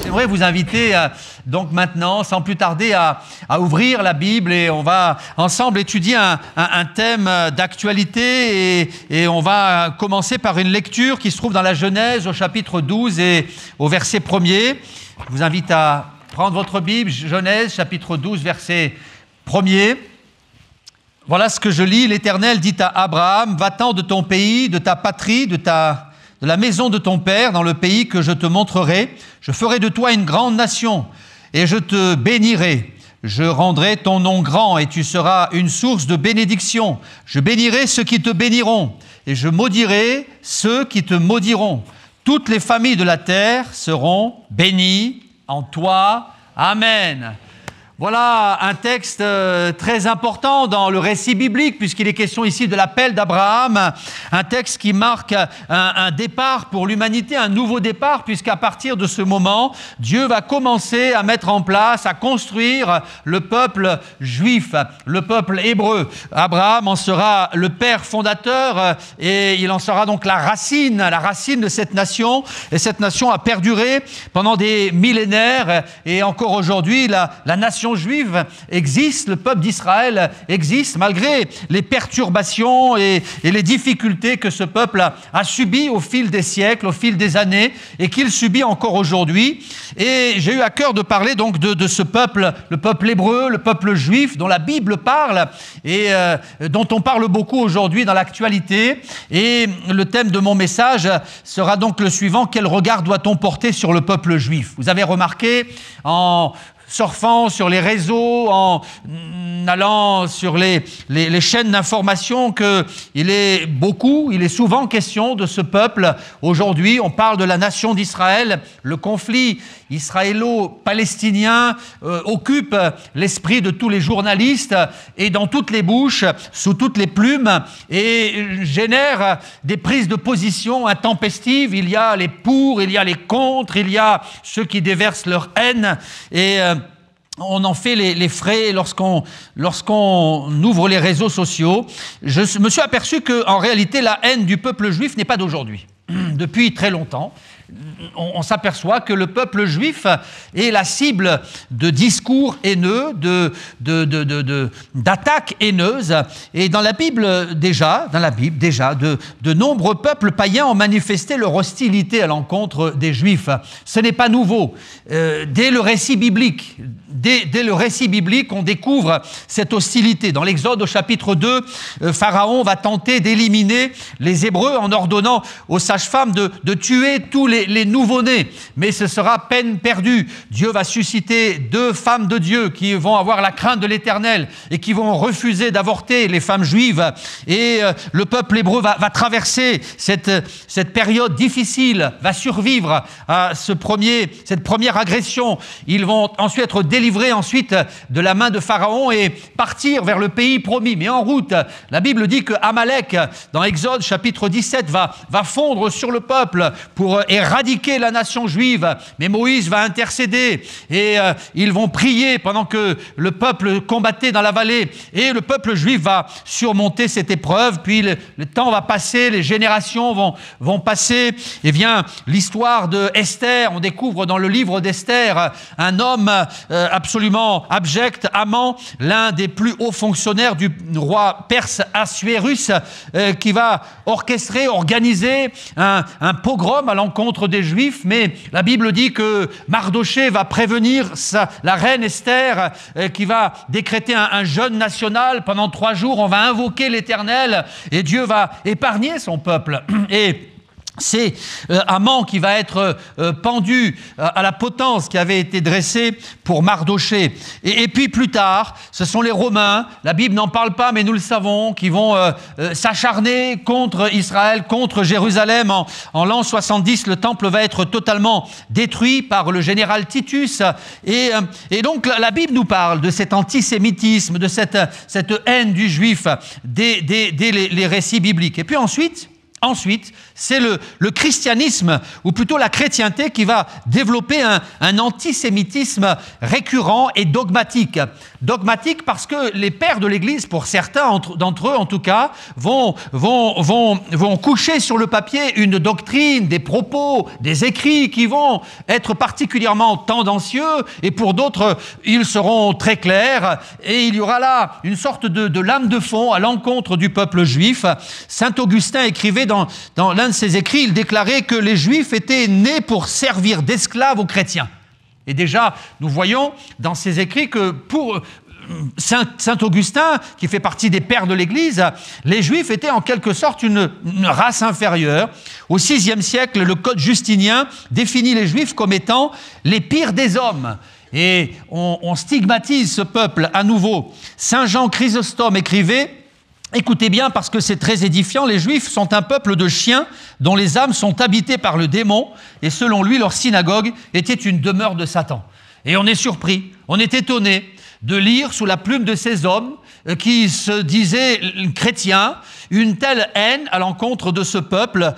j'aimerais vous inviter donc maintenant, sans plus tarder, à ouvrir la Bible et on va ensemble étudier un thème d'actualité et on va commencer par une lecture qui se trouve dans la Genèse au chapitre 12 et au verset 1er. Je vous invite à prendre votre Bible, Genèse chapitre 12, verset 1er. Voilà ce que je lis. L'Éternel dit à Abraham, « Va-t'en de ton pays, de ta patrie, de la maison de ton père, dans le pays que je te montrerai. Je ferai de toi une grande nation, et je te bénirai. Je rendrai ton nom grand, et tu seras une source de bénédiction. Je bénirai ceux qui te béniront, et je maudirai ceux qui te maudiront. Toutes les familles de la terre seront bénies en toi. Amen. » Voilà un texte très important dans le récit biblique, puisqu'il est question ici de l'appel d'Abraham, un texte qui marque un départ pour l'humanité, un nouveau départ, puisqu'à partir de ce moment, Dieu va commencer à mettre en place, à construire le peuple juif, le peuple hébreu. Abraham en sera le père fondateur et il en sera donc la racine de cette nation. Et cette nation a perduré pendant des millénaires et encore aujourd'hui, la nation juive existe, le peuple d'Israël existe malgré les perturbations et les difficultés que ce peuple a subies au fil des siècles, au fil des années et qu'il subit encore aujourd'hui. Et j'ai eu à cœur de parler donc de ce peuple, le peuple hébreu, le peuple juif dont la Bible parle et dont on parle beaucoup aujourd'hui dans l'actualité. Et le thème de mon message sera donc le suivant: quel regard doit-on porter sur le peuple juif? Vous avez remarqué en surfant sur les réseaux, en allant sur les chaînes d'information qu'il est souvent question de ce peuple. Aujourd'hui, on parle de la nation d'Israël. Le conflit israélo-palestinien occupe l'esprit de tous les journalistes et dans toutes les bouches, sous toutes les plumes, et génère des prises de position intempestives. Il y a les pour, il y a les contre, il y a ceux qui déversent leur haine et on en fait les frais lorsqu'on ouvre les réseaux sociaux. Je me suis aperçu qu'en réalité, la haine du peuple juif n'est pas d'aujourd'hui. Depuis très longtemps, on s'aperçoit que le peuple juif est la cible de discours haineux, d'attaques haineuses. Et dans la Bible déjà, de nombreux peuples païens ont manifesté leur hostilité à l'encontre des Juifs. Ce n'est pas nouveau. Dès le récit biblique, on découvre cette hostilité. Dans l'Exode au chapitre 2, Pharaon va tenter d'éliminer les Hébreux en ordonnant aux sages-femmes de tuer tous les nouveau-nés. Mais ce sera peine perdue. Dieu va susciter 2 femmes de Dieu qui vont avoir la crainte de l'Éternel et qui vont refuser d'avorter les femmes juives. Et le peuple hébreu va traverser cette période difficile, va survivre à cette première agression. Ils vont ensuite être délivrés de la main de Pharaon et partir vers le pays promis. Mais en route, la Bible dit que Amalek, dans Exode chapitre 17, va fondre sur le peuple pour éradiquer la nation juive. Mais Moïse va intercéder et ils vont prier pendant que le peuple combattait dans la vallée. Et le peuple juif va surmonter cette épreuve. Puis le temps va passer, les générations vont passer. Et vient l'histoire de Esther. On découvre dans le livre d'Esther un homme absolument abject, Haman, l'un des plus hauts fonctionnaires du roi perse Assuérus, qui va organiser un pogrom à l'encontre des Juifs. Mais la Bible dit que Mardoché va prévenir la reine Esther qui va décréter un jeûne national. Pendant 3 jours, on va invoquer l'Éternel et Dieu va épargner son peuple. Et c'est Haman qui va être pendu à la potence qui avait été dressée pour Mardoché. Et puis plus tard, ce sont les Romains, la Bible n'en parle pas mais nous le savons, qui vont s'acharner contre Israël, contre Jérusalem. En l'an 70, le temple va être totalement détruit par le général Titus. Et donc la Bible nous parle de cet antisémitisme, de cette haine du juif dès les récits bibliques. Et puis ensuite, Ensuite, c'est le christianisme, ou plutôt la chrétienté, qui va développer un antisémitisme récurrent et dogmatique. Dogmatique parce que les pères de l'Église, pour certains d'entre eux en tout cas, vont coucher sur le papier une doctrine, des propos, des écrits qui vont être particulièrement tendancieux, et pour d'autres, ils seront très clairs, et il y aura là une sorte de lame de fond à l'encontre du peuple juif. Saint Augustin écrivait dans l'un de ses écrits, il déclarait que les Juifs étaient nés pour servir d'esclaves aux chrétiens. Et déjà, nous voyons dans ses écrits que pour Saint Augustin, qui fait partie des pères de l'Église, les Juifs étaient en quelque sorte une race inférieure. Au VIe siècle, le Code justinien définit les Juifs comme étant les pires des hommes. Et on stigmatise ce peuple à nouveau. Saint Jean Chrysostome écrivait: écoutez bien parce que c'est très édifiant, les Juifs sont un peuple de chiens dont les âmes sont habitées par le démon, et selon lui, leur synagogue était une demeure de Satan. Et on est surpris, on est étonné de lire sous la plume de ces hommes qui se disaient chrétiens, une telle haine à l'encontre de ce peuple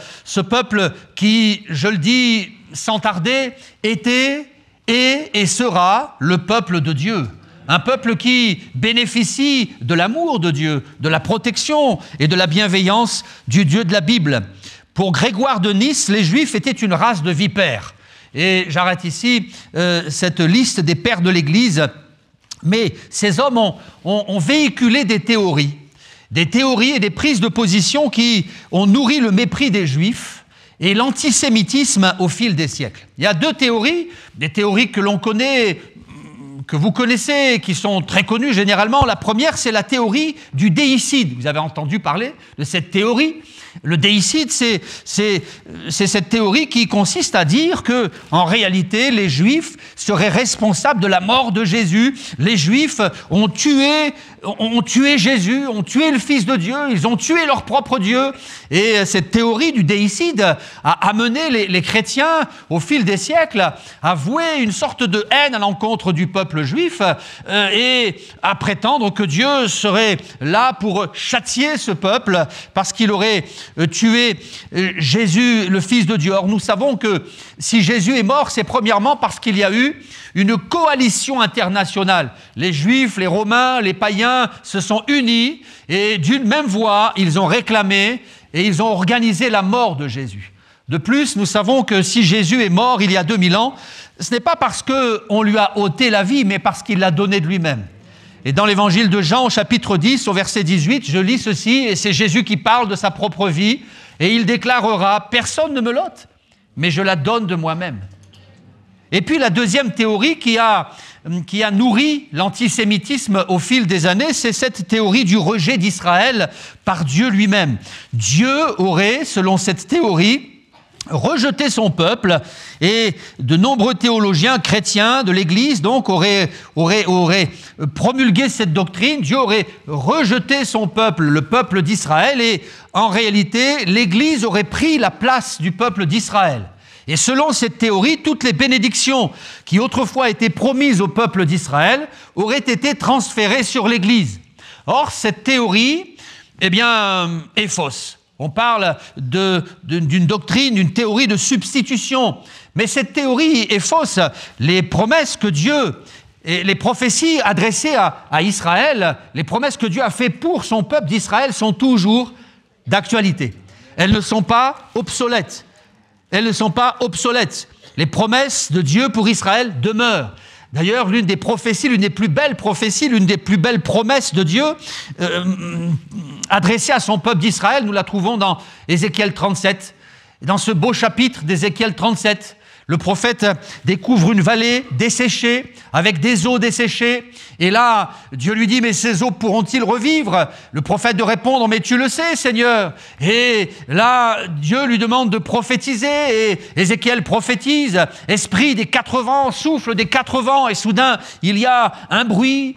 qui, je le dis sans tarder, était, est et sera le peuple de Dieu. Un peuple qui bénéficie de l'amour de Dieu, de la protection et de la bienveillance du Dieu de la Bible. Pour Grégoire de Nice, les Juifs étaient une race de vipères. Et j'arrête ici cette liste des pères de l'Église. Mais ces hommes ont véhiculé des théories et des prises de position qui ont nourri le mépris des Juifs et l'antisémitisme au fil des siècles. Il y a deux théories, des théories que l'on connaît, que vous connaissez, qui sont très connues généralement. La première, c'est la théorie du déicide. Vous avez entendu parler de cette théorie. Le déicide, c'est cette théorie qui consiste à dire que, en réalité, les Juifs seraient responsables de la mort de Jésus. Les Juifs ont tué Jésus, ont tué le Fils de Dieu, ils ont tué leur propre Dieu. Et cette théorie du déicide a amené les chrétiens, au fil des siècles, à vouer une sorte de haine à l'encontre du peuple juif et à prétendre que Dieu serait là pour châtier ce peuple parce qu'il aurait tué Jésus, le Fils de Dieu. Or, nous savons que si Jésus est mort, c'est premièrement parce qu'il y a eu une coalition internationale. Les Juifs, les Romains, les païens se sont unis et d'une même voix, ils ont réclamé et ils ont organisé la mort de Jésus. De plus, nous savons que si Jésus est mort il y a 2000 ans, ce n'est pas parce qu'on lui a ôté la vie, mais parce qu'il l'a donnée de lui-même. Et dans l'évangile de Jean, au chapitre 10, au verset 18, je lis ceci, et c'est Jésus qui parle de sa propre vie, et il déclarera « Personne ne me l'ôte, mais je la donne de moi-même ». Et puis la deuxième théorie qui a nourri l'antisémitisme au fil des années, c'est cette théorie du rejet d'Israël par Dieu lui-même. Dieu aurait, selon cette théorie, rejeté son peuple, et de nombreux théologiens chrétiens de l'Église donc auraient promulgué cette doctrine. Dieu aurait rejeté son peuple, le peuple d'Israël, et en réalité, l'Église aurait pris la place du peuple d'Israël. Et selon cette théorie, toutes les bénédictions qui autrefois étaient promises au peuple d'Israël auraient été transférées sur l'Église. Or, cette théorie, est fausse. On parle d'une doctrine, d'une théorie de substitution. Mais cette théorie est fausse. Les promesses que Dieu, et les prophéties adressées à Israël, les promesses que Dieu a faites pour son peuple d'Israël sont toujours d'actualité. Elles ne sont pas obsolètes. Elles ne sont pas obsolètes. Les promesses de Dieu pour Israël demeurent. D'ailleurs, l'une des prophéties, l'une des plus belles prophéties, l'une des plus belles promesses de Dieu adressée à son peuple d'Israël, nous la trouvons dans Ézéchiel 37. Dans ce beau chapitre d'Ézéchiel 37, le prophète découvre une vallée desséchée, avec des eaux desséchées. Et là, Dieu lui dit, mais ces eaux pourront-ils revivre? Le prophète de répondre, mais tu le sais, Seigneur. Et là, Dieu lui demande de prophétiser, et Ézéchiel prophétise. Esprit des 4 vents, souffle des 4 vents, et soudain, il y a un bruit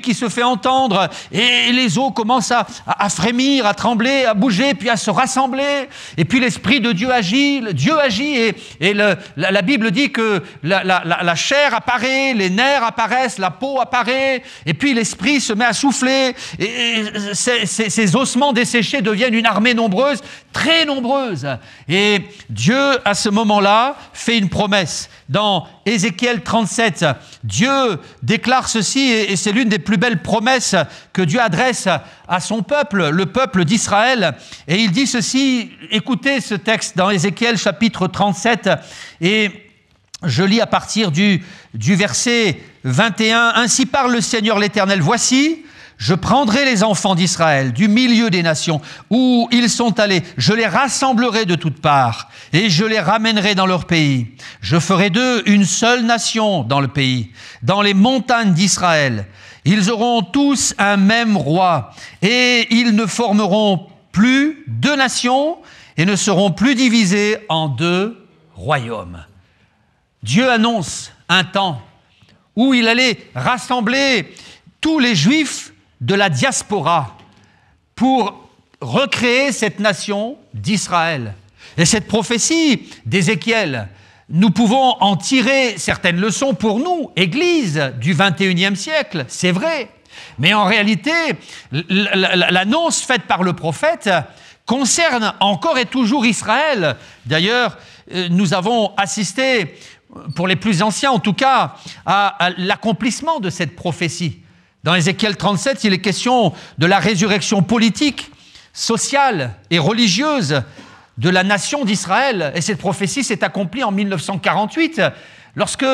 qui se fait entendre, et les eaux commencent à frémir, à trembler, à bouger, puis à se rassembler. Et puis l'Esprit de Dieu agit, et La Bible dit que la chair apparaît, les nerfs apparaissent, la peau apparaît, et puis l'esprit se met à souffler, et ces ossements desséchés deviennent une armée nombreuse, très nombreuse. Et Dieu, à ce moment-là, fait une promesse. Dans Ézéchiel 37, Dieu déclare ceci, et c'est l'une des plus belles promesses que Dieu adresse à son peuple, le peuple d'Israël. Et il dit ceci, écoutez ce texte dans Ézéchiel chapitre 37, et je lis à partir du verset 21. « Ainsi parle le Seigneur l'Éternel, voici, je prendrai les enfants d'Israël du milieu des nations où ils sont allés. Je les rassemblerai de toutes parts et je les ramènerai dans leur pays. Je ferai d'eux une seule nation dans le pays, dans les montagnes d'Israël. Ils auront tous un même roi et ils ne formeront plus deux nations et ne seront plus divisés en deux royaumes. » Dieu annonce un temps où il allait rassembler tous les Juifs de la diaspora pour recréer cette nation d'Israël. Et cette prophétie d'Ézéchiel, nous pouvons en tirer certaines leçons pour nous, Église du XXIe siècle, c'est vrai. Mais en réalité, l'annonce faite par le prophète concerne encore et toujours Israël. D'ailleurs, nous avons assisté, pour les plus anciens en tout cas, à l'accomplissement de cette prophétie. Dans Ézéchiel 37, il est question de la résurrection politique, sociale et religieuse de la nation d'Israël. Et cette prophétie s'est accomplie en 1948, lorsque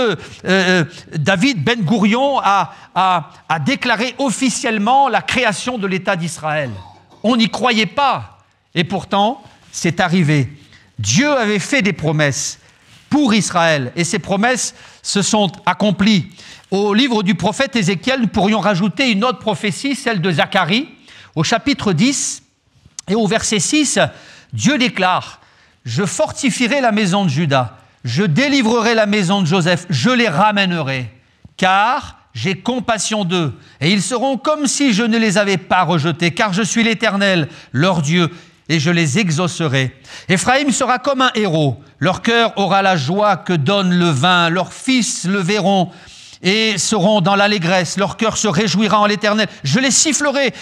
David Ben Gourion a déclaré officiellement la création de l'État d'Israël. On n'y croyait pas, et pourtant, c'est arrivé. Dieu avait fait des promesses pour Israël, et ces promesses se sont accomplies. Au livre du prophète Ézéchiel, nous pourrions rajouter une autre prophétie, celle de Zacharie, au chapitre 10, et au verset 6, Dieu déclare « Je fortifierai la maison de Juda, je délivrerai la maison de Joseph, je les ramènerai, car j'ai compassion d'eux, et ils seront comme si je ne les avais pas rejetés, car je suis l'Éternel, leur Dieu, et je les exaucerai. Éphraïm sera comme un héros, leur cœur aura la joie que donne le vin, leurs fils le verront, et seront dans l'allégresse, leur cœur se réjouira en l'Éternel. Je les sifflerai,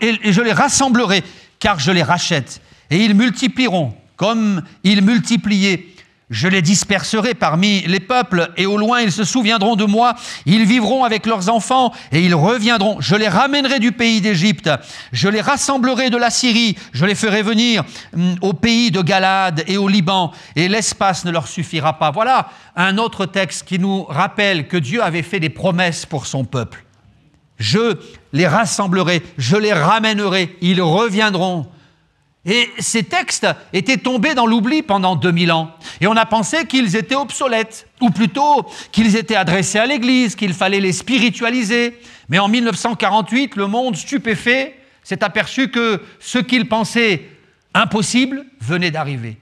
et je les rassemblerai, car je les rachète. Et ils multiplieront, comme ils multipliaient. Je les disperserai parmi les peuples, et au loin ils se souviendront de moi. Ils vivront avec leurs enfants, et ils reviendront. Je les ramènerai du pays d'Égypte. Je les rassemblerai de la Syrie. Je les ferai venir au pays de Galade et au Liban, et l'espace ne leur suffira pas. Voilà un autre texte qui nous rappelle que Dieu avait fait des promesses pour son peuple. Je les rassemblerai, je les ramènerai, ils reviendront. Et ces textes étaient tombés dans l'oubli pendant 2000 ans. Et on a pensé qu'ils étaient obsolètes, ou plutôt qu'ils étaient adressés à l'Église, qu'il fallait les spiritualiser. Mais en 1948, le monde stupéfait s'est aperçu que ce qu'il pensait impossible venait d'arriver.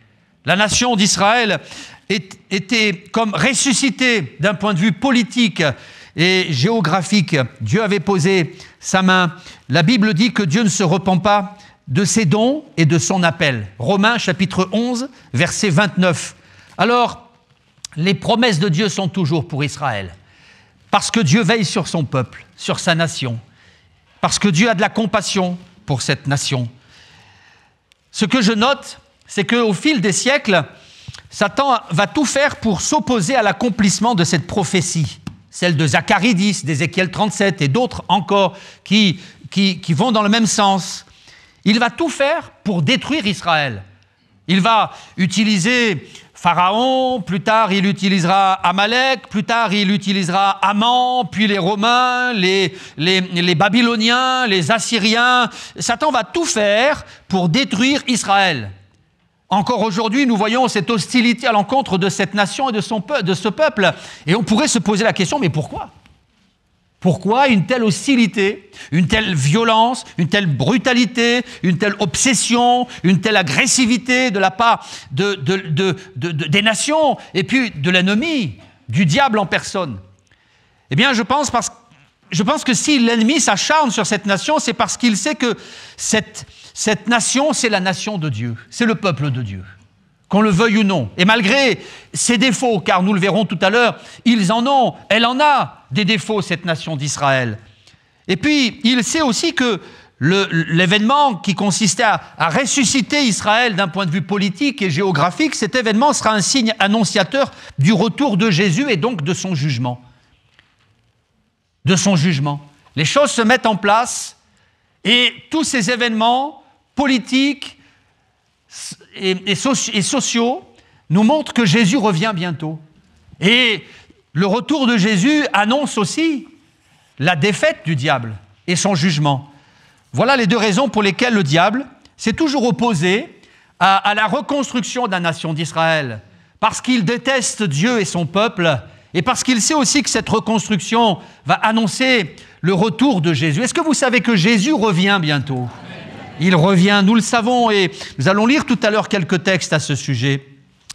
La nation d'Israël était comme ressuscitée d'un point de vue politique et géographique. Dieu avait posé sa main. La Bible dit que Dieu ne se repent pas de ses dons et de son appel. Romains chapitre 11, verset 29. Alors, les promesses de Dieu sont toujours pour Israël, parce que Dieu veille sur son peuple, sur sa nation, parce que Dieu a de la compassion pour cette nation. Ce que je note, c'est qu'au fil des siècles, Satan va tout faire pour s'opposer à l'accomplissement de cette prophétie, celle de Zacharie 10, d'Ézéchiel 37 et d'autres encore qui vont dans le même sens. Il va tout faire pour détruire Israël. Il va utiliser Pharaon, plus tard il utilisera Amalek, plus tard il utilisera Haman, puis les Romains, les Babyloniens, les Assyriens. Satan va tout faire pour détruire Israël. Encore aujourd'hui, nous voyons cette hostilité à l'encontre de cette nation et de ce peuple. Et on pourrait se poser la question, mais pourquoi ? Pourquoi une telle hostilité, une telle violence, une telle brutalité, une telle obsession, une telle agressivité de la part des nations et puis de l'ennemi, du diable en personne? Eh bien, je pense que si l'ennemi s'acharne sur cette nation, c'est parce qu'il sait que cette nation, c'est la nation de Dieu, c'est le peuple de Dieu. qu'on le veuille ou non. Et malgré ses défauts, car nous le verrons tout à l'heure, ils en ont, elle en a des défauts, cette nation d'Israël. Et puis, il sait aussi que l'événement qui consistait à ressusciter Israël d'un point de vue politique et géographique, cet événement sera un signe annonciateur du retour de Jésus et donc de son jugement. De son jugement. Les choses se mettent en place et tous ces événements politiques et sociaux nous montrent que Jésus revient bientôt. Et le retour de Jésus annonce aussi la défaite du diable et son jugement. Voilà les deux raisons pour lesquelles le diable s'est toujours opposé à la reconstruction de la nation d'Israël. Parce qu'il déteste Dieu et son peuple, et parce qu'il sait aussi que cette reconstruction va annoncer le retour de Jésus. Est-ce que vous savez que Jésus revient bientôt ? Il revient, nous le savons, et nous allons lire tout à l'heure quelques textes à ce sujet.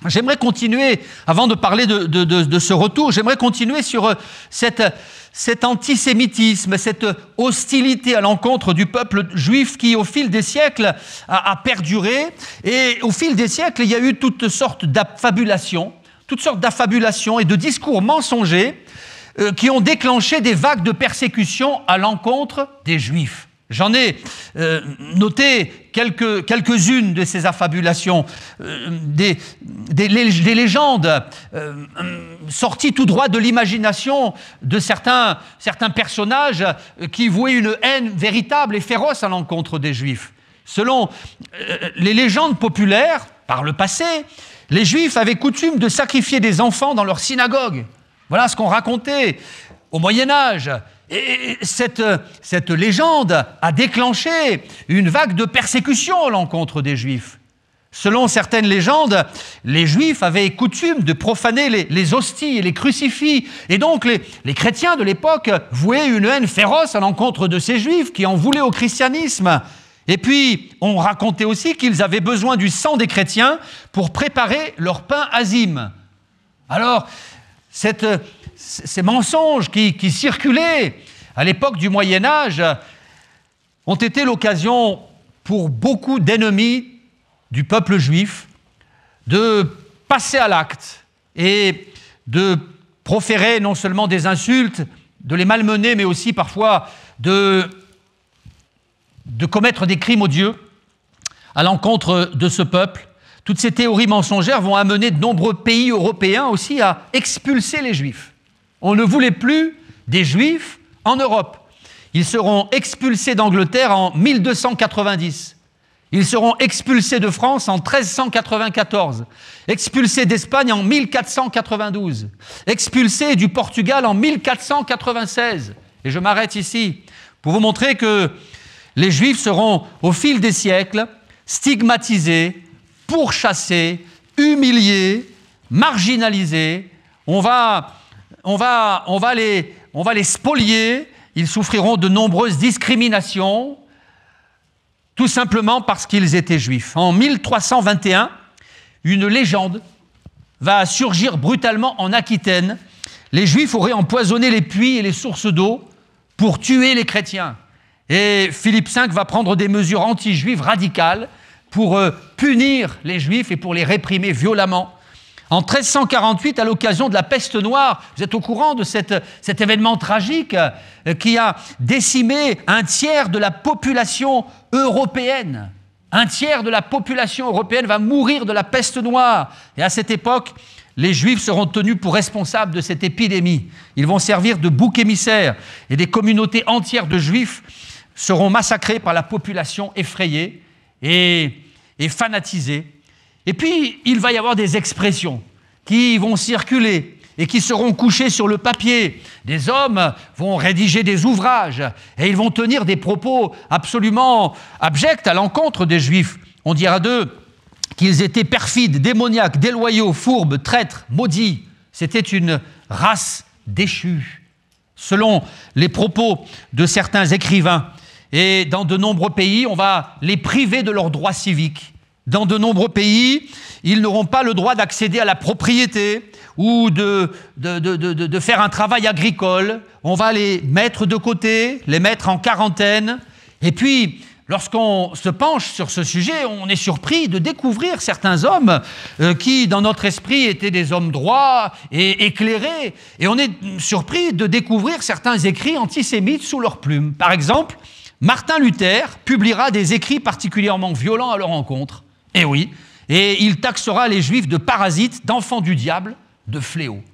J'aimerais continuer, avant de parler de ce retour, j'aimerais continuer sur cet antisémitisme, cette hostilité à l'encontre du peuple juif qui, au fil des siècles, a perduré. Et au fil des siècles, il y a eu toutes sortes d'affabulations et de discours mensongers qui ont déclenché des vagues de persécution à l'encontre des Juifs. J'en ai noté quelques-unes de ces affabulations, des légendes sorties tout droit de l'imagination de certains personnages qui vouaient une haine véritable et féroce à l'encontre des Juifs. Selon les légendes populaires, par le passé, les Juifs avaient coutume de sacrifier des enfants dans leur synagogue. Voilà ce qu'on racontait au Moyen-Âge. Et cette légende a déclenché une vague de persécution à l'encontre des Juifs. Selon certaines légendes, les Juifs avaient coutume de profaner les hosties et les crucifix. Et donc les chrétiens de l'époque vouaient une haine féroce à l'encontre de ces Juifs qui en voulaient au christianisme. Et puis, on racontait aussi qu'ils avaient besoin du sang des chrétiens pour préparer leur pain azime. Alors, ces mensonges qui circulaient à l'époque du Moyen-Âge ont été l'occasion pour beaucoup d'ennemis du peuple juif de passer à l'acte et de proférer non seulement des insultes, de les malmener, mais aussi parfois de commettre des crimes odieux à l'encontre de ce peuple. Toutes ces théories mensongères vont amener de nombreux pays européens aussi à expulser les Juifs. On ne voulait plus des Juifs en Europe. Ils seront expulsés d'Angleterre en 1290. Ils seront expulsés de France en 1394. Expulsés d'Espagne en 1492. Expulsés du Portugal en 1496. Et je m'arrête ici pour vous montrer que les Juifs seront, au fil des siècles, stigmatisés, pourchassés, humiliés, marginalisés. On va les spolier. Ils souffriront de nombreuses discriminations, tout simplement parce qu'ils étaient juifs. En 1321, une légende va surgir brutalement en Aquitaine. Les Juifs auraient empoisonné les puits et les sources d'eau pour tuer les chrétiens. Et Philippe V va prendre des mesures anti-juives radicales pour punir les Juifs et pour les réprimer violemment. En 1348, à l'occasion de la peste noire, vous êtes au courant de cet événement tragique qui a décimé un tiers de la population européenne. Un tiers de la population européenne va mourir de la peste noire. Et à cette époque, les Juifs seront tenus pour responsables de cette épidémie. Ils vont servir de bouc émissaire et des communautés entières de Juifs seront massacrés par la population effrayée et fanatisée. Et puis, il va y avoir des expressions qui vont circuler et qui seront couchées sur le papier. Des hommes vont rédiger des ouvrages et ils vont tenir des propos absolument abjects à l'encontre des Juifs. On dira d'eux qu'ils étaient perfides, démoniaques, déloyaux, fourbes, traîtres, maudits. C'était une race déchue, selon les propos de certains écrivains. Et dans de nombreux pays, on va les priver de leurs droits civiques. Dans de nombreux pays, ils n'auront pas le droit d'accéder à la propriété ou de faire un travail agricole. On va les mettre de côté, les mettre en quarantaine. Et puis, lorsqu'on se penche sur ce sujet, on est surpris de découvrir certains hommes qui, dans notre esprit, étaient des hommes droits et éclairés. Et on est surpris de découvrir certains écrits antisémites sous leur plume. Par exemple, Martin Luther publiera des écrits particulièrement violents à leur encontre. Eh oui, et il taxera les Juifs de parasites, d'enfants du diable, de fléaux.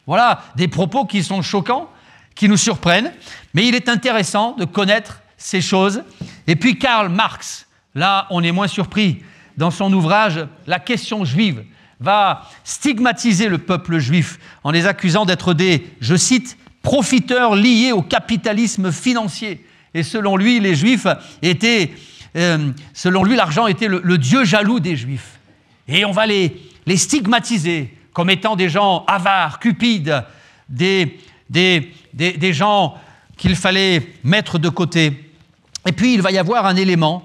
Voilà des propos qui sont choquants, qui nous surprennent, mais il est intéressant de connaître ces choses. Et puis Karl Marx, là on est moins surpris, dans son ouvrage « La question juive », va stigmatiser le peuple juif en les accusant d'être des, je cite, « profiteurs liés au capitalisme financier ». Et selon lui, les Juifs étaient, selon lui, l'argent était le dieu jaloux des Juifs. Et on va les stigmatiser comme étant des gens avares, cupides, des gens qu'il fallait mettre de côté. Et puis, il va y avoir un élément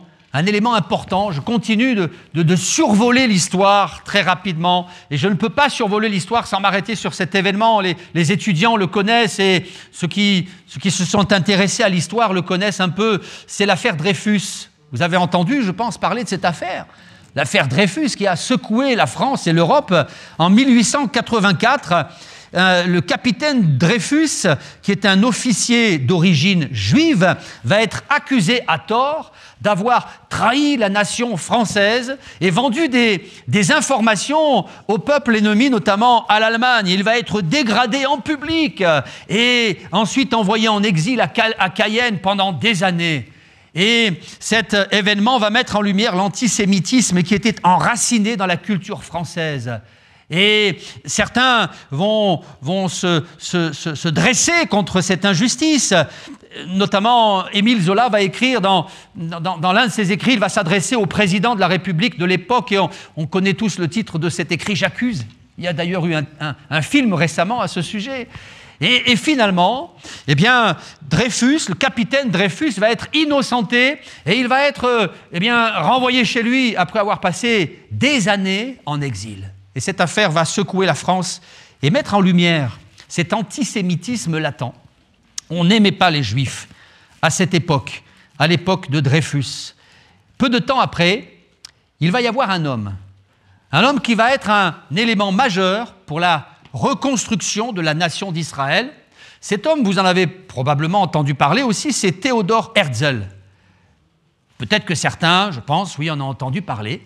important. Je continue de survoler l'histoire très rapidement. Et je ne peux pas survoler l'histoire sans m'arrêter sur cet événement. Les étudiants le connaissent et ceux qui se sont intéressés à l'histoire le connaissent un peu. C'est l'affaire Dreyfus. Vous avez entendu, je pense, parler de cette affaire. L'affaire Dreyfus qui a secoué la France et l'Europe en 1884. Le capitaine Dreyfus, qui est un officier d'origine juive, va être accusé à tort d'avoir trahi la nation française et vendu des informations au peuple ennemi, notamment à l'Allemagne. Il va être dégradé en public et ensuite envoyé en exil à Cayenne pendant des années. Et cet événement va mettre en lumière l'antisémitisme qui était enraciné dans la culture française. Et certains vont se dresser contre cette injustice. Notamment, Émile Zola va écrire dans l'un de ses écrits, il va s'adresser au président de la République de l'époque, et on connaît tous le titre de cet écrit, « J'accuse ». Il y a d'ailleurs eu un film récemment à ce sujet. Et finalement, eh bien, Dreyfus, le capitaine Dreyfus, va être innocenté et il va être renvoyé chez lui après avoir passé des années en exil. Et cette affaire va secouer la France et mettre en lumière cet antisémitisme latent. On n'aimait pas les Juifs à cette époque, à l'époque de Dreyfus. Peu de temps après, il va y avoir un homme qui va être un élément majeur pour la reconstruction de la nation d'Israël. Cet homme, vous en avez probablement entendu parler aussi, c'est Théodore Herzl. Peut-être que certains, je pense, oui, en ont entendu parler.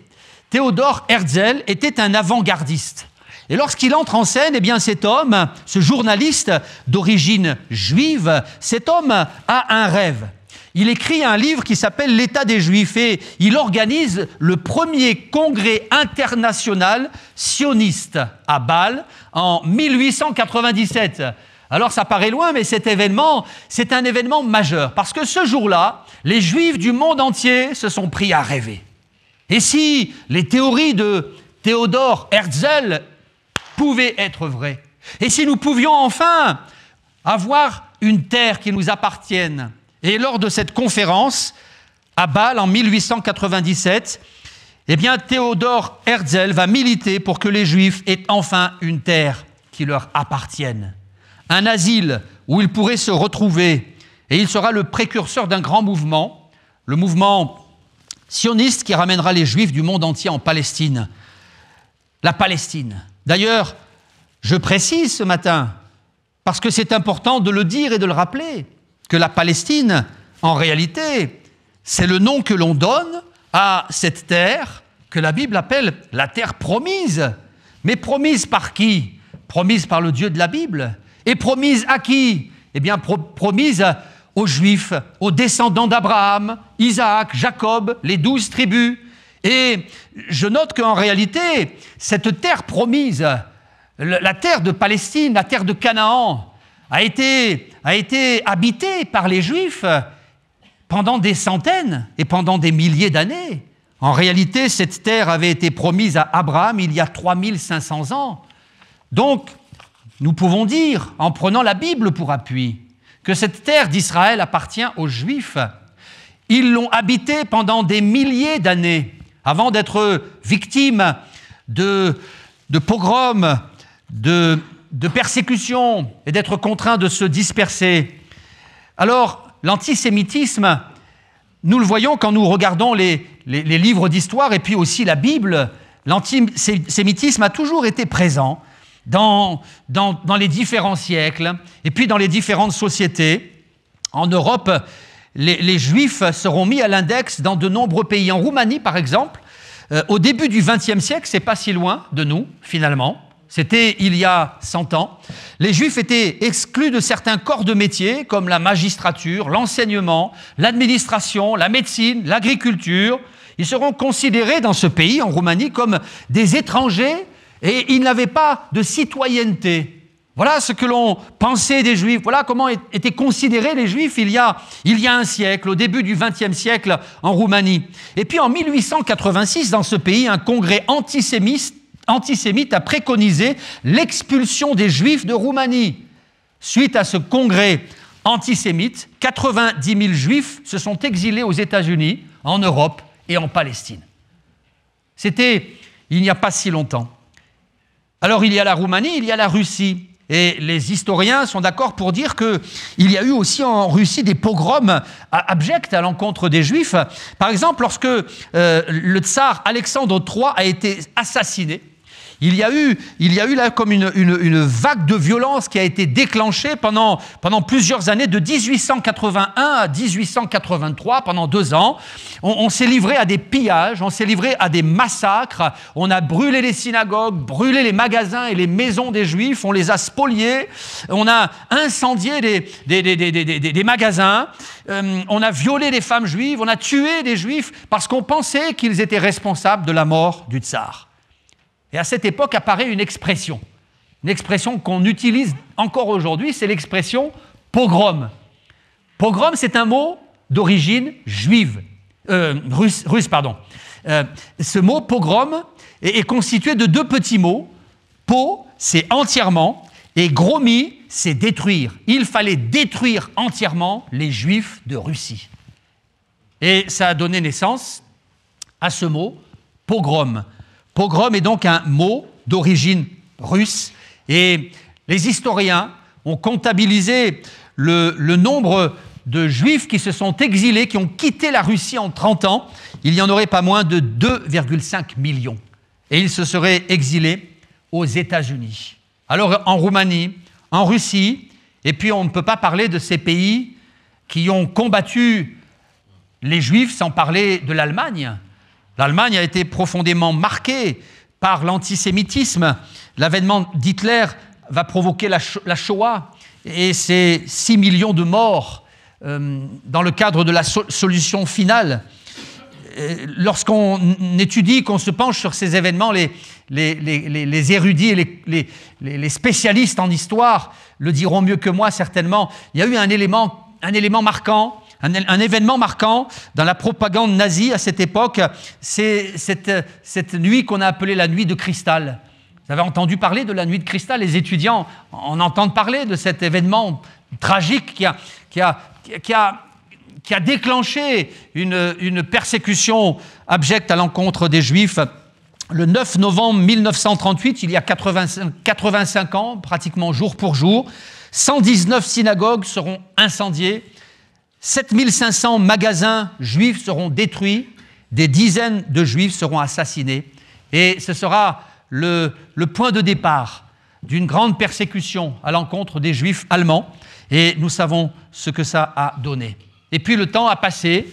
Théodore Herzl était un avant-gardiste. Et lorsqu'il entre en scène, eh bien cet homme, ce journaliste d'origine juive, cet homme a un rêve. Il écrit un livre qui s'appelle « L'État des Juifs » et il organise le premier congrès international sioniste à Bâle en 1897. Alors ça paraît loin, mais cet événement, c'est un événement majeur parce que ce jour-là, les Juifs du monde entier se sont pris à rêver. Et si les théories de Théodore Herzl pouvaient être vraies, et si nous pouvions enfin avoir une terre qui nous appartienne. Et lors de cette conférence, à Bâle, en 1897, eh bien, Théodore Herzl va militer pour que les Juifs aient enfin une terre qui leur appartienne. Un asile où ils pourraient se retrouver. Et il sera le précurseur d'un grand mouvement, le mouvement sioniste qui ramènera les Juifs du monde entier en Palestine. La Palestine. D'ailleurs, je précise ce matin, parce que c'est important de le dire et de le rappeler, que la Palestine, en réalité, c'est le nom que l'on donne à cette terre que la Bible appelle la terre promise. Mais promise par qui? Promise par le Dieu de la Bible. Et promise à qui? Eh bien, promise aux Juifs, aux descendants d'Abraham, Isaac, Jacob, les 12 tribus. Et je note qu'en réalité, cette terre promise, la terre de Palestine, la terre de Canaan, a été habitée par les Juifs pendant des centaines et pendant des milliers d'années. En réalité, cette terre avait été promise à Abraham il y a 3500 ans. Donc, nous pouvons dire, en prenant la Bible pour appui, que cette terre d'Israël appartient aux Juifs. Ils l'ont habitée pendant des milliers d'années, avant d'être victimes de pogroms, de persécutions et d'être contraints de se disperser. Alors, l'antisémitisme nous le voyons quand nous regardons les livres d'histoire et puis aussi la Bible, l'antisémitisme a toujours été présent dans les différents siècles et puis dans les différentes sociétés. En Europe, les Juifs seront mis à l'index dans de nombreux pays. En Roumanie, par exemple, au début du XXe siècle, c'est pas si loin de nous, finalement. C'était il y a 100 ans. Les Juifs étaient exclus de certains corps de métier comme la magistrature, l'enseignement, l'administration, la médecine, l'agriculture. Ils seront considérés dans ce pays, en Roumanie, comme des étrangers et ils n'avaient pas de citoyenneté. Voilà ce que l'on pensait des Juifs. Voilà comment étaient considérés les Juifs il y a un siècle, au début du XXe siècle en Roumanie. Et puis en 1886, dans ce pays, un congrès antisémite a préconisé l'expulsion des Juifs de Roumanie. Suite à ce congrès antisémite, 90 000 Juifs se sont exilés aux États-Unis, en Europe et en Palestine. C'était il n'y a pas si longtemps. Alors il y a la Roumanie, il y a la Russie. Et les historiens sont d'accord pour dire qu'il y a eu aussi en Russie des pogroms abjects à l'encontre des Juifs. Par exemple, lorsque le tsar Alexandre III a été assassiné, il y a eu là comme une vague de violence qui a été déclenchée pendant plusieurs années, de 1881 à 1883, pendant 2 ans. On s'est livré à des pillages, on s'est livré à des massacres, on a brûlé les synagogues, brûlé les magasins et les maisons des Juifs, on les a spoliés, on a incendié des magasins, on a violé les femmes juives, on a tué des Juifs parce qu'on pensait qu'ils étaient responsables de la mort du tsar. Et à cette époque apparaît une expression qu'on utilise encore aujourd'hui, c'est l'expression pogrom. Pogrom, c'est un mot d'origine juive, russe. Ce mot pogrom est constitué de 2 petits mots. Po, c'est entièrement, et gromi, c'est détruire. Il fallait détruire entièrement les Juifs de Russie. Et ça a donné naissance à ce mot pogrom. Pogrom est donc un mot d'origine russe et les historiens ont comptabilisé le nombre de Juifs qui se sont exilés, qui ont quitté la Russie en 30 ans. Il n'y en aurait pas moins de 2,5 millions. Et ils se seraient exilés aux États-Unis. Alors en Roumanie, en Russie, et puis on ne peut pas parler de ces pays qui ont combattu les Juifs sans parler de l'Allemagne. L'Allemagne a été profondément marquée par l'antisémitisme. L'avènement d'Hitler va provoquer la Shoah et c'est 6 millions de morts dans le cadre de la solution finale. Lorsqu'on étudie, qu'on se penche sur ces événements, les érudits et les spécialistes en histoire le diront mieux que moi certainement. Il y a eu un élément marquant. Un événement marquant dans la propagande nazie à cette époque, c'est cette nuit qu'on a appelée la nuit de cristal. Vous avez entendu parler de la nuit de cristal? Les étudiants en entendent parler de cet événement tragique qui a déclenché une persécution abjecte à l'encontre des Juifs. Le 9 novembre 1938, il y a 85 ans, pratiquement jour pour jour, 119 synagogues seront incendiées. 7500 magasins juifs seront détruits, des dizaines de juifs seront assassinés. Et ce sera le point de départ d'une grande persécution à l'encontre des juifs allemands. Et nous savons ce que ça a donné. Et puis le temps a passé,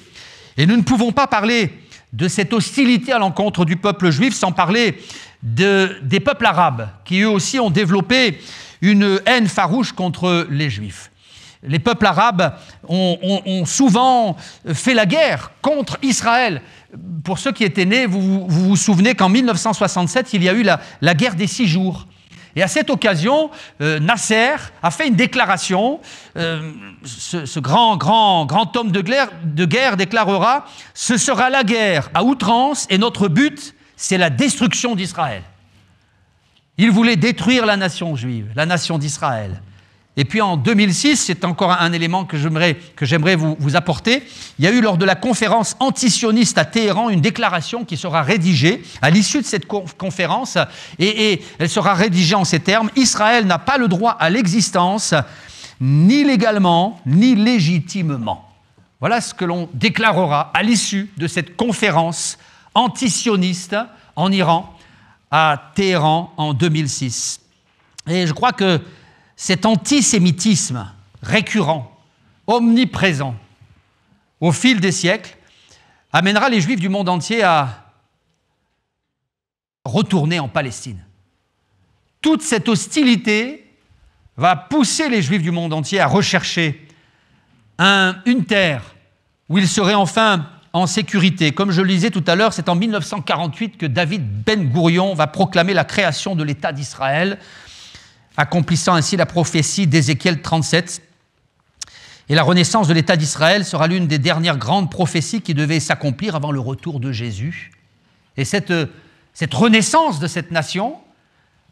et nous ne pouvons pas parler de cette hostilité à l'encontre du peuple juif sans parler des peuples arabes, qui eux aussi ont développé une haine farouche contre les juifs. Les peuples arabes ont souvent fait la guerre contre Israël. Pour ceux qui étaient nés, vous vous souvenez qu'en 1967, il y a eu la guerre des 6 jours. Et à cette occasion, Nasser a fait une déclaration. Ce grand homme de guerre déclarera « Ce sera la guerre à outrance et notre but, c'est la destruction d'Israël. » Il voulait détruire la nation juive, la nation d'Israël. Et puis en 2006, c'est encore un élément que j'aimerais vous apporter, il y a eu lors de la conférence antisioniste à Téhéran une déclaration qui sera rédigée à l'issue de cette conférence, et elle sera rédigée en ces termes: « Israël n'a pas le droit à l'existence, ni légalement, ni légitimement. » Voilà ce que l'on déclarera à l'issue de cette conférence antisioniste en Iran, à Téhéran, en 2006. Et je crois que cet antisémitisme récurrent, omniprésent, au fil des siècles, amènera les Juifs du monde entier à retourner en Palestine. Toute cette hostilité va pousser les Juifs du monde entier à rechercher une terre où ils seraient enfin en sécurité. Comme je le disais tout à l'heure, c'est en 1948 que David Ben Gourion va proclamer la création de l'État d'Israël, accomplissant ainsi la prophétie d'Ézéchiel 37. Et la renaissance de l'État d'Israël sera l'une des dernières grandes prophéties qui devaient s'accomplir avant le retour de Jésus. Et cette renaissance de cette nation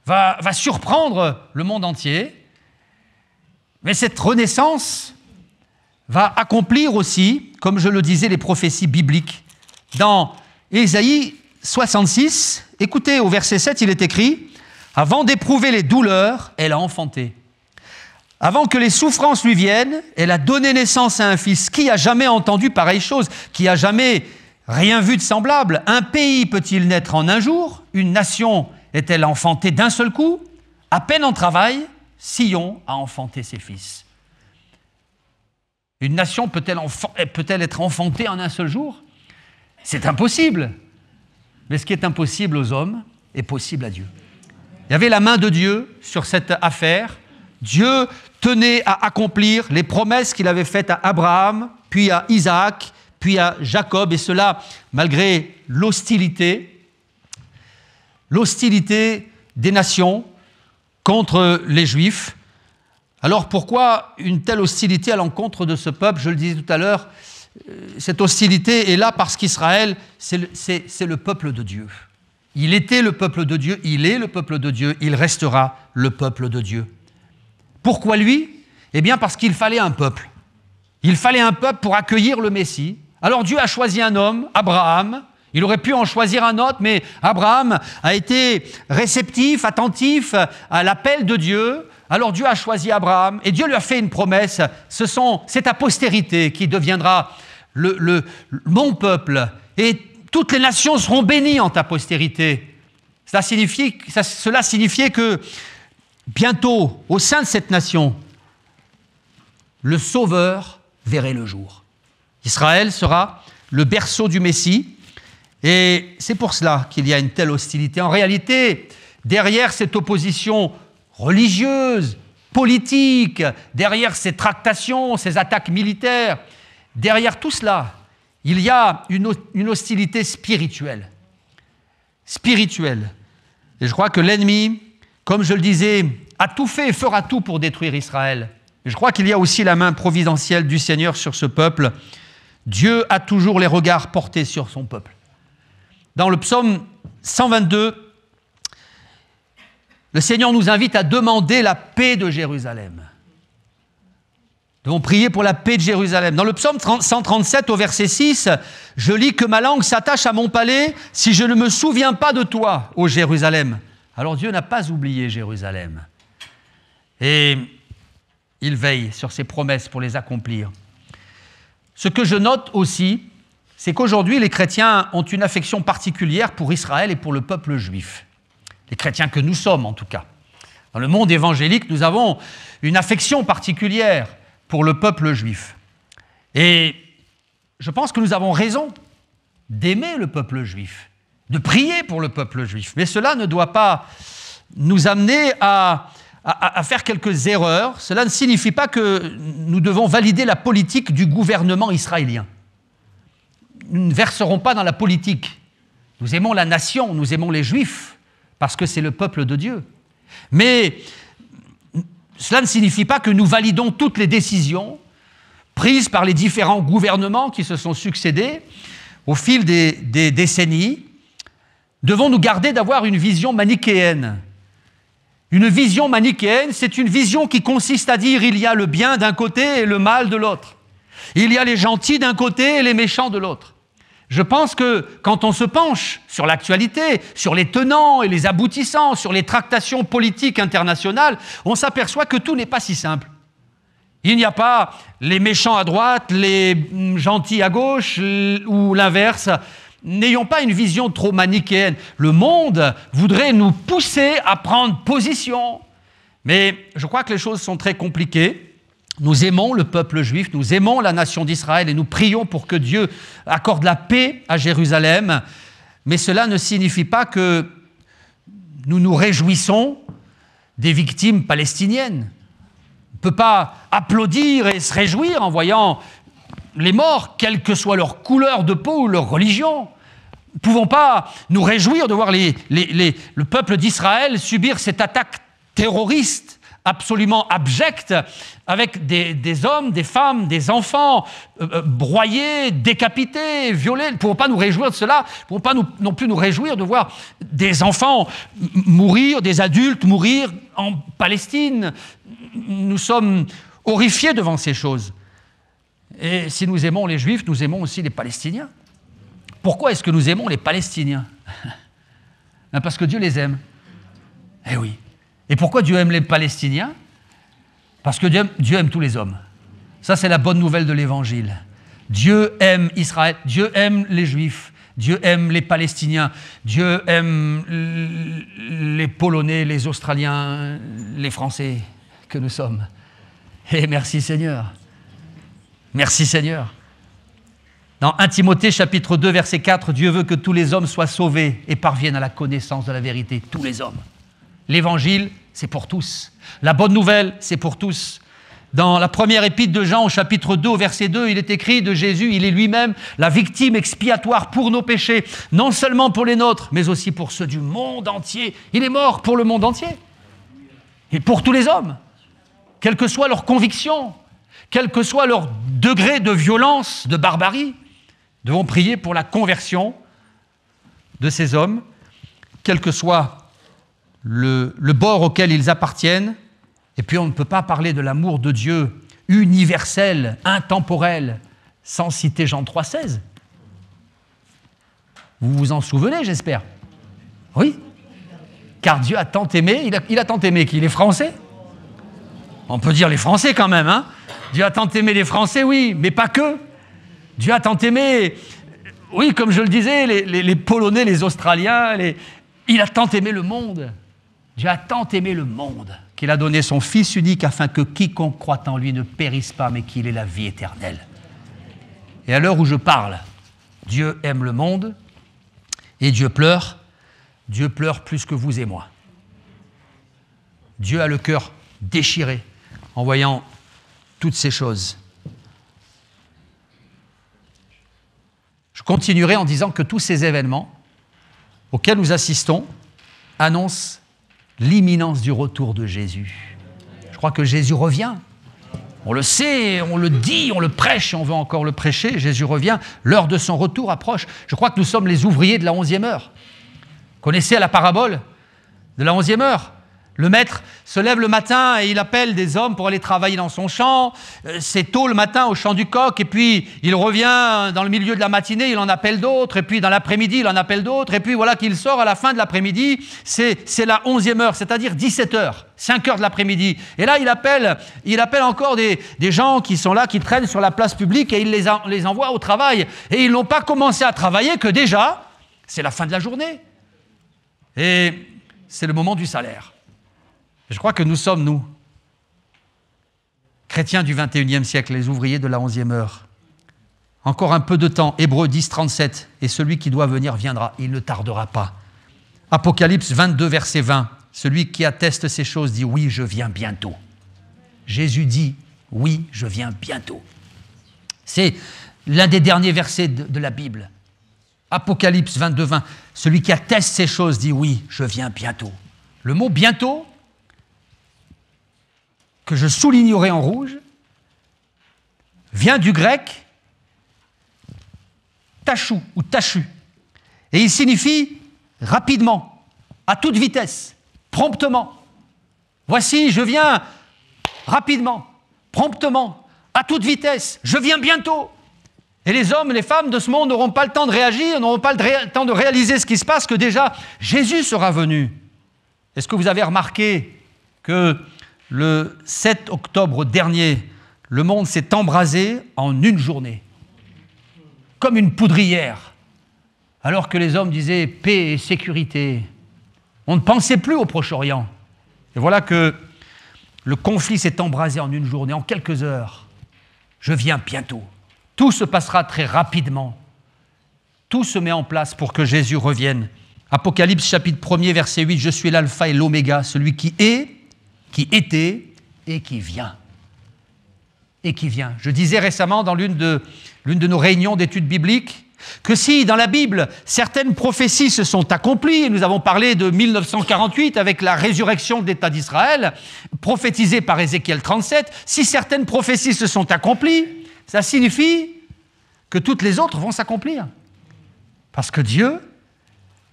va surprendre le monde entier. Mais cette renaissance va accomplir aussi, comme je le disais, les prophéties bibliques. Dans Ésaïe 66, écoutez, au verset 7, il est écrit « Avant d'éprouver les douleurs, elle a enfanté. Avant que les souffrances lui viennent, elle a donné naissance à un fils. Qui a jamais entendu pareille chose? Qui a jamais rien vu de semblable? Un pays peut-il naître en un jour? Une nation est-elle enfantée d'un seul coup? À peine en travail, Sion a enfanté ses fils. » Une nation peut-elle être enfantée en un seul jour? C'est impossible. Mais ce qui est impossible aux hommes est possible à Dieu. Il y avait la main de Dieu sur cette affaire. Dieu tenait à accomplir les promesses qu'il avait faites à Abraham, puis à Isaac, puis à Jacob, et cela malgré l'hostilité des nations contre les Juifs. Alors pourquoi une telle hostilité à l'encontre de ce peuple? Je le disais tout à l'heure, cette hostilité est là parce qu'Israël, c'est le peuple de Dieu. Il était le peuple de Dieu, il est le peuple de Dieu, il restera le peuple de Dieu. Pourquoi lui? Eh bien parce qu'il fallait un peuple. Il fallait un peuple pour accueillir le Messie. Alors Dieu a choisi un homme, Abraham. Il aurait pu en choisir un autre, mais Abraham a été réceptif, attentif à l'appel de Dieu. Alors Dieu a choisi Abraham et Dieu lui a fait une promesse. C'est ta postérité qui deviendra mon peuple. Et toutes les nations seront bénies en ta postérité. Cela signifiait que bientôt, au sein de cette nation, le Sauveur verrait le jour. Israël sera le berceau du Messie. Et c'est pour cela qu'il y a une telle hostilité. En réalité, derrière cette opposition religieuse, politique, derrière ces tractations, ces attaques militaires, derrière tout cela, il y a une hostilité spirituelle. Spirituelle. Et je crois que l'ennemi, comme je le disais, a tout fait et fera tout pour détruire Israël. Et je crois qu'il y a aussi la main providentielle du Seigneur sur ce peuple. Dieu a toujours les regards portés sur son peuple. Dans le psaume 122, le Seigneur nous invite à demander la paix de Jérusalem. Nous devons prier pour la paix de Jérusalem. Dans le psaume 137, au verset 6, je lis que ma langue s'attache à mon palais si je ne me souviens pas de toi, ô Jérusalem. Alors Dieu n'a pas oublié Jérusalem. Et il veille sur ses promesses pour les accomplir. Ce que je note aussi, c'est qu'aujourd'hui, les chrétiens ont une affection particulière pour Israël et pour le peuple juif. Les chrétiens que nous sommes, en tout cas. Dans le monde évangélique, nous avons une affection particulière pour le peuple juif. Et je pense que nous avons raison d'aimer le peuple juif, de prier pour le peuple juif. Mais cela ne doit pas nous amener à faire quelques erreurs. Cela ne signifie pas que nous devons valider la politique du gouvernement israélien. Nous ne verserons pas dans la politique. Nous aimons la nation, nous aimons les Juifs, parce que c'est le peuple de Dieu. Mais cela ne signifie pas que nous validons toutes les décisions prises par les différents gouvernements qui se sont succédés au fil des décennies. Devons-nous garder d'avoir une vision manichéenne? Une vision manichéenne, c'est une vision qui consiste à dire il y a le bien d'un côté et le mal de l'autre. Il y a les gentils d'un côté et les méchants de l'autre. Je pense que quand on se penche sur l'actualité, sur les tenants et les aboutissants, sur les tractations politiques internationales, on s'aperçoit que tout n'est pas si simple. Il n'y a pas les méchants à droite, les gentils à gauche ou l'inverse. N'ayons pas une vision trop manichéenne. Le monde voudrait nous pousser à prendre position. Mais je crois que les choses sont très compliquées. Nous aimons le peuple juif, nous aimons la nation d'Israël et nous prions pour que Dieu accorde la paix à Jérusalem. Mais cela ne signifie pas que nous nous réjouissons des victimes palestiniennes. On ne peut pas applaudir et se réjouir en voyant les morts, quelle que soit leur couleur de peau ou leur religion. Nous ne pouvons pas nous réjouir de voir le peuple d'Israël subir cette attaque terroriste absolument abjecte, avec des hommes, des femmes, des enfants broyés, décapités, violés. Nous ne pouvons pas nous réjouir de cela. Nous ne pouvons pas non plus nous réjouir de voir des enfants mourir, des adultes mourir en Palestine. Nous sommes horrifiés devant ces choses. Et si nous aimons les Juifs, nous aimons aussi les Palestiniens. Pourquoi est-ce que nous aimons les Palestiniens? Parce que Dieu les aime. Eh oui. Et pourquoi Dieu aime les Palestiniens? Parce que Dieu aime tous les hommes. Ça, c'est la bonne nouvelle de l'Évangile. Dieu aime Israël, Dieu aime les Juifs, Dieu aime les Palestiniens, Dieu aime les Polonais, les Australiens, les Français que nous sommes. Et merci Seigneur. Merci Seigneur. Dans 1 Timothée chapitre 2, verset 4, Dieu veut que tous les hommes soient sauvés et parviennent à la connaissance de la vérité. Tous les hommes. L'Évangile, c'est pour tous. La bonne nouvelle, c'est pour tous. Dans la première épître de Jean, au chapitre 2, au verset 2, il est écrit de Jésus, il est lui-même la victime expiatoire pour nos péchés, non seulement pour les nôtres, mais aussi pour ceux du monde entier. Il est mort pour le monde entier. Et pour tous les hommes, quelle que soit leur conviction, quel que soit leur degré de violence, de barbarie, devons prier pour la conversion de ces hommes, quel que soit le bord auquel ils appartiennent. Et puis on ne peut pas parler de l'amour de Dieu universel, intemporel, sans citer Jean 3,16. Vous vous en souvenez, j'espère? Oui. Car Dieu a tant aimé, il a tant aimé qu'il est français. On peut dire les Français quand même, hein? Dieu a tant aimé les Français, oui, mais pas que. Dieu a tant aimé, oui, comme je le disais, les Polonais, les Australiens, il a tant aimé le monde. Dieu a tant aimé le monde qu'il a donné son Fils unique afin que quiconque croit en lui ne périsse pas, mais qu'il ait la vie éternelle. Et à l'heure où je parle, Dieu aime le monde et Dieu pleure plus que vous et moi. Dieu a le cœur déchiré en voyant toutes ces choses. Je continuerai en disant que tous ces événements auxquels nous assistons annoncent l'imminence du retour de Jésus. Je crois que Jésus revient. On le sait, on le dit, on le prêche et on veut encore le prêcher. Jésus revient, l'heure de son retour approche. Je crois que nous sommes les ouvriers de la 11e heure. Connaissez la parabole de la 11e heure? Le maître se lève le matin et il appelle des hommes pour aller travailler dans son champ. C'est tôt le matin au champ du coq et puis il revient dans le milieu de la matinée, il en appelle d'autres et puis dans l'après-midi, il en appelle d'autres et puis voilà qu'il sort à la fin de l'après-midi. C'est la 11e heure, c'est-à-dire 17 heures, 5 heures de l'après-midi. Et là, il appelle encore des gens qui sont là, qui traînent sur la place publique et il les envoie au travail. Et ils n'ont pas commencé à travailler que déjà, c'est la fin de la journée. Et c'est le moment du salaire. Je crois que nous sommes, nous, chrétiens du 21e siècle, les ouvriers de la 11e heure. Encore un peu de temps, Hébreux 10, 37, et celui qui doit venir viendra, il ne tardera pas. Apocalypse 22, verset 20, celui qui atteste ces choses dit « Oui, je viens bientôt ». Jésus dit « Oui, je viens bientôt ». C'est l'un des derniers versets de la Bible. Apocalypse 22, 20, celui qui atteste ces choses dit « Oui, je viens bientôt ». Le mot « bientôt », que je soulignerai en rouge, vient du grec tachou ou tachu. Et il signifie rapidement, à toute vitesse, promptement. Voici, je viens rapidement, promptement, à toute vitesse, je viens bientôt. Et les hommes, les femmes de ce monde n'auront pas le temps de réagir, n'auront pas le temps de réaliser ce qui se passe, que déjà Jésus sera venu. Est-ce que vous avez remarqué que le 7 octobre dernier, le monde s'est embrasé en une journée, comme une poudrière, alors que les hommes disaient paix et sécurité. On ne pensait plus au Proche-Orient. Et voilà que le conflit s'est embrasé en une journée, en quelques heures. Je viens bientôt. Tout se passera très rapidement. Tout se met en place pour que Jésus revienne. Apocalypse chapitre 1er, verset 8, « Je suis l'alpha et l'oméga, celui qui est, qui était et qui vient. » Et qui vient. Je disais récemment dans l'une de nos réunions d'études bibliques que si dans la Bible certaines prophéties se sont accomplies, et nous avons parlé de 1948 avec la résurrection de l'État d'Israël, prophétisée par Ézéchiel 37, si certaines prophéties se sont accomplies, ça signifie que toutes les autres vont s'accomplir. Parce que Dieu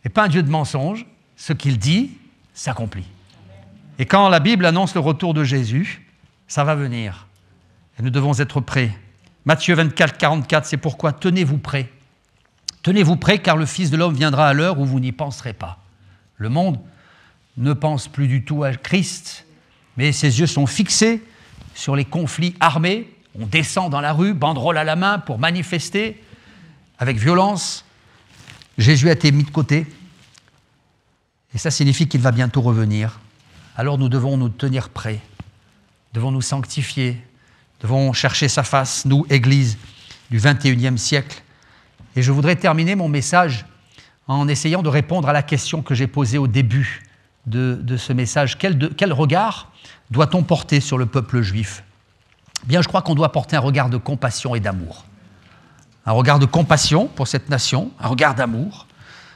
n'est pas un Dieu de mensonges, ce qu'il dit s'accomplit. Et quand la Bible annonce le retour de Jésus, ça va venir. Et nous devons être prêts. Matthieu 24, 44, c'est pourquoi tenez-vous prêts. Tenez-vous prêts car le Fils de l'homme viendra à l'heure où vous n'y penserez pas. Le monde ne pense plus du tout à Christ, mais ses yeux sont fixés sur les conflits armés. On descend dans la rue, banderole à la main pour manifester avec violence. Jésus a été mis de côté. Et ça signifie qu'il va bientôt revenir. Alors nous devons nous tenir prêts, devons nous sanctifier, devons chercher sa face, nous, Église du XXIe siècle. Et je voudrais terminer mon message en essayant de répondre à la question que j'ai posée au début de ce message. Quel regard doit-on porter sur le peuple juif ? Bien, je crois qu'on doit porter un regard de compassion et d'amour. Un regard de compassion pour cette nation, un regard d'amour.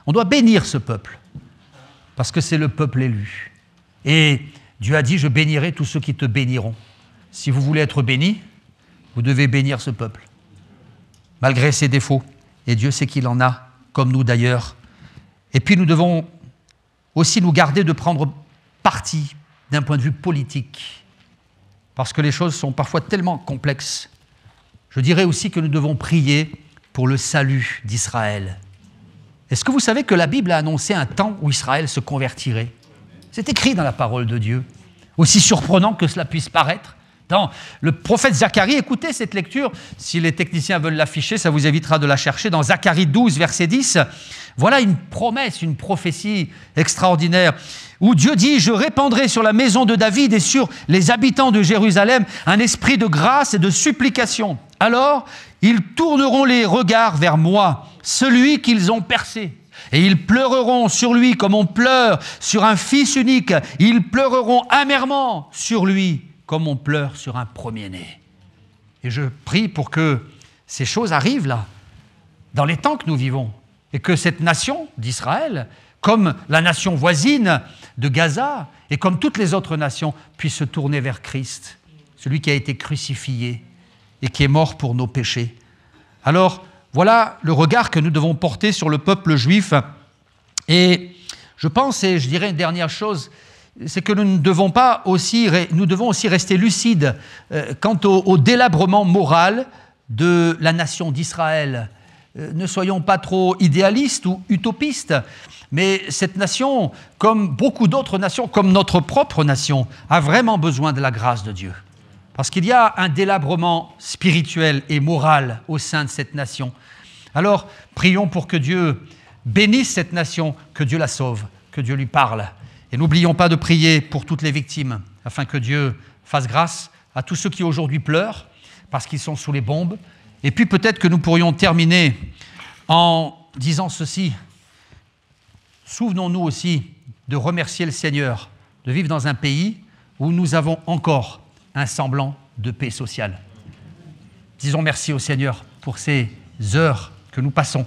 On doit bénir ce peuple, parce que c'est le peuple élu. Et Dieu a dit, je bénirai tous ceux qui te béniront. Si vous voulez être bénis, vous devez bénir ce peuple, malgré ses défauts. Et Dieu sait qu'il en a, comme nous d'ailleurs. Et puis nous devons aussi nous garder de prendre parti d'un point de vue politique, parce que les choses sont parfois tellement complexes. Je dirais aussi que nous devons prier pour le salut d'Israël. Est-ce que vous savez que la Bible a annoncé un temps où Israël se convertirait ? C'est écrit dans la parole de Dieu, aussi surprenant que cela puisse paraître. Dans le prophète Zacharie, écoutez cette lecture, si les techniciens veulent l'afficher, ça vous évitera de la chercher, dans Zacharie 12, verset 10, voilà une promesse, une prophétie extraordinaire, où Dieu dit « Je répandrai sur la maison de David et sur les habitants de Jérusalem un esprit de grâce et de supplication. Alors, ils tourneront les regards vers moi, celui qu'ils ont percé. Et ils pleureront sur lui comme on pleure sur un fils unique. Ils pleureront amèrement sur lui comme on pleure sur un premier-né. » Et je prie pour que ces choses arrivent là, dans les temps que nous vivons, et que cette nation d'Israël, comme la nation voisine de Gaza, et comme toutes les autres nations, puisse se tourner vers Christ, celui qui a été crucifié et qui est mort pour nos péchés. Alors, voilà le regard que nous devons porter sur le peuple juif. Et je pense, et je dirais une dernière chose, c'est que nous devons aussi rester lucides quant au délabrement moral de la nation d'Israël. Ne soyons pas trop idéalistes ou utopistes, mais cette nation, comme beaucoup d'autres nations, comme notre propre nation, a vraiment besoin de la grâce de Dieu. Parce qu'il y a un délabrement spirituel et moral au sein de cette nation. Alors, prions pour que Dieu bénisse cette nation, que Dieu la sauve, que Dieu lui parle. Et n'oublions pas de prier pour toutes les victimes, afin que Dieu fasse grâce à tous ceux qui aujourd'hui pleurent, parce qu'ils sont sous les bombes. Et puis peut-être que nous pourrions terminer en disant ceci. Souvenons-nous aussi de remercier le Seigneur, de vivre dans un pays où nous avons encore un semblant de paix sociale. Disons merci au Seigneur pour ces heures que nous passons.